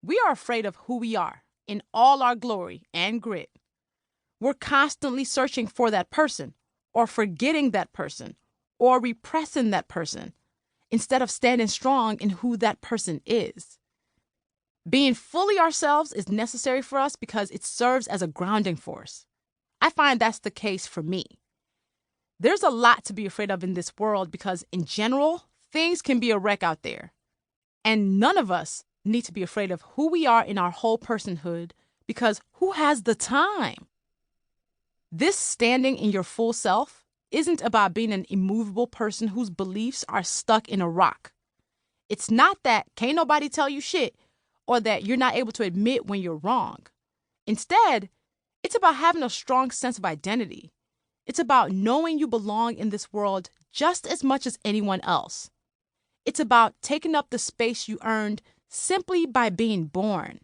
We are afraid of who we are in all our glory and grit. We're constantly searching for that person, or forgetting that person, or repressing that person, instead of standing strong in who that person is. Being fully ourselves is necessary for us because it serves as a grounding force. I find that's the case for me. There's a lot to be afraid of in this world because, in general, things can be a wreck out there. And none of us need to be afraid of who we are in our whole personhood because who has the time? This standing in your full self isn't about being an immovable person whose beliefs are stuck in a rock. It's not that can't nobody tell you shit or that you're not able to admit when you're wrong. Instead, it's about having a strong sense of identity. It's about knowing you belong in this world just as much as anyone else. It's about taking up the space you earned simply by being born.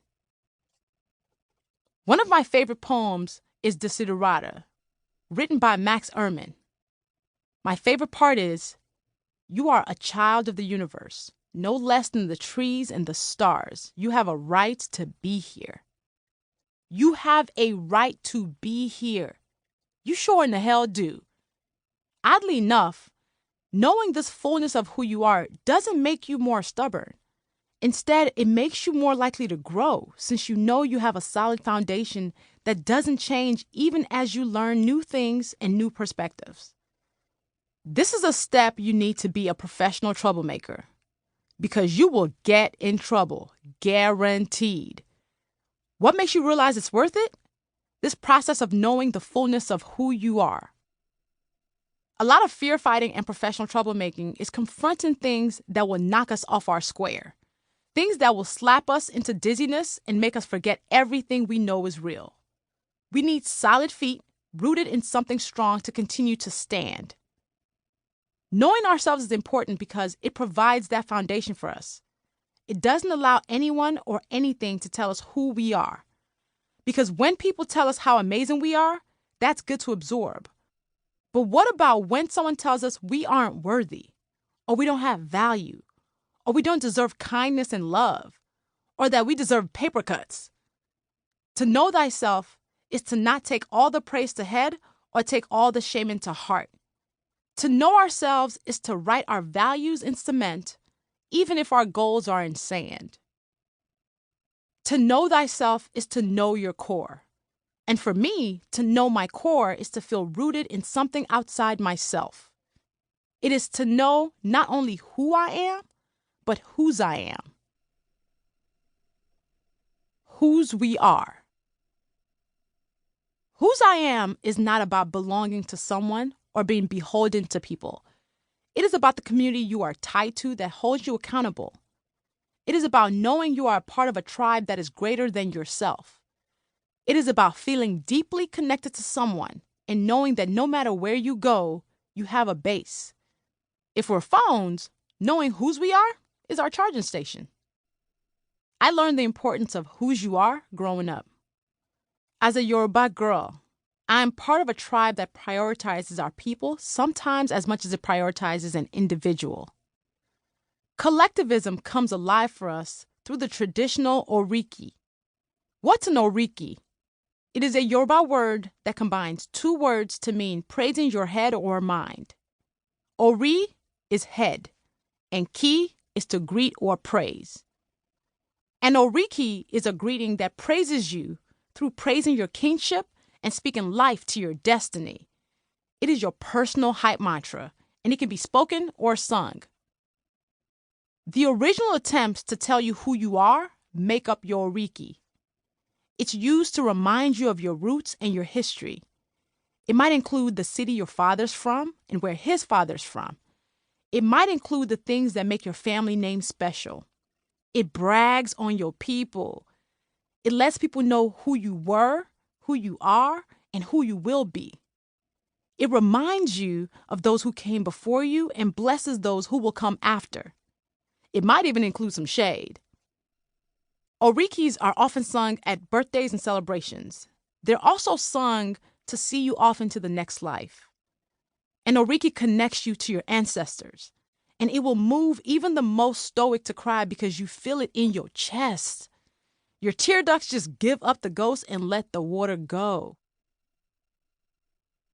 One of my favorite poems is Desiderata, written by Max Ehrmann. My favorite part is, you are a child of the universe, no less than the trees and the stars. You have a right to be here. You have a right to be here. You sure in the hell do. Oddly enough, knowing this fullness of who you are doesn't make you more stubborn. Instead, it makes you more likely to grow since you know you have a solid foundation that doesn't change even as you learn new things and new perspectives. This is a step you need to be a professional troublemaker because you will get in trouble, guaranteed. What makes you realize it's worth it? This process of knowing the fullness of who you are. A lot of fear fighting and professional troublemaking is confronting things that will knock us off our square. Things that will slap us into dizziness and make us forget everything we know is real. We need solid feet, rooted in something strong to continue to stand. Knowing ourselves is important because it provides that foundation for us. It doesn't allow anyone or anything to tell us who we are. Because when people tell us how amazing we are, that's good to absorb. But what about when someone tells us we aren't worthy, or we don't have value, or we don't deserve kindness and love, or that we deserve paper cuts? To know thyself is to not take all the praise to head or take all the shame into heart. To know ourselves is to write our values in cement, even if our goals are in sand. To know thyself is to know your core. And for me, to know my core is to feel rooted in something outside myself. It is to know not only who I am, but whose I am. Whose we are. Whose I am is not about belonging to someone or being beholden to people. It is about the community you are tied to that holds you accountable. It is about knowing you are a part of a tribe that is greater than yourself. It is about feeling deeply connected to someone and knowing that no matter where you go, you have a base. If we're phones, knowing whose we are is our charging station. I learned the importance of whose you are growing up. As a Yoruba girl, I am part of a tribe that prioritizes our people sometimes as much as it prioritizes an individual. Collectivism comes alive for us through the traditional oriki. What's an oriki? It is a Yoruba word that combines two words to mean praising your head or mind. Ori is head, and ki is to greet or praise. An oriki is a greeting that praises you through praising your kingship and speaking life to your destiny. It is your personal hype mantra, and it can be spoken or sung. The original attempts to tell you who you are make up your oriki. It's used to remind you of your roots and your history. It might include the city your father's from and where his father's from. It might include the things that make your family name special. It brags on your people. It lets people know who you were, who you are, and who you will be. It reminds you of those who came before you and blesses those who will come after. It might even include some shade. Orikis are often sung at birthdays and celebrations. They're also sung to see you off into the next life. An oriki connects you to your ancestors, and it will move even the most stoic to cry because you feel it in your chest. Your tear ducts just give up the ghost and let the water go.